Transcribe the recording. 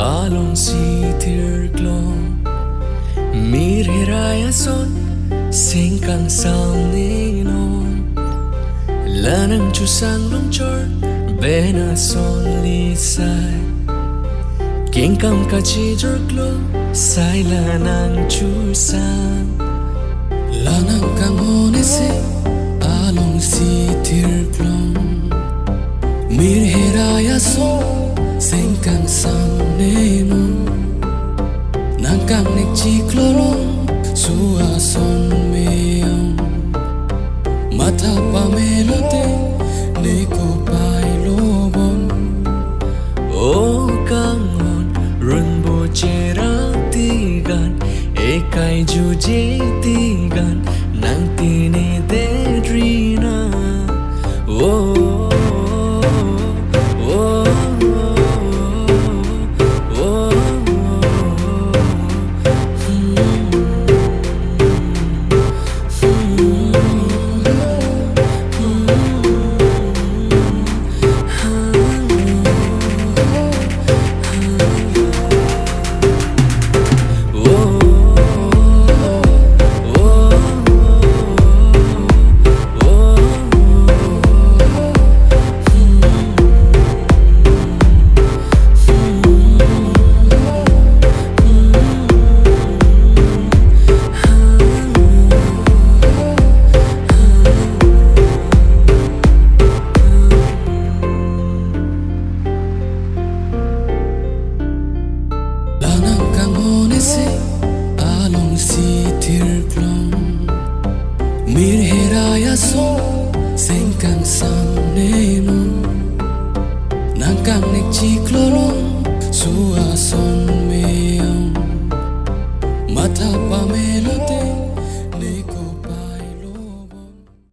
Along si tirklong mirhiraya son singkang sang ninon lanang chusang longchor bena son lisay kingkam kachi jorklo sai lanang chusang lanang kangonese along si tirklong mirhiraya son singkang sang ninon nangkang nek chiklorong sua son meong mata pamelote neko pai lobon o kangon runbo chera tigan ekai juje tigan nang tine dedrina oh along si tirklong mirhiraya so sengkang sang nenon nangkang nek chiklo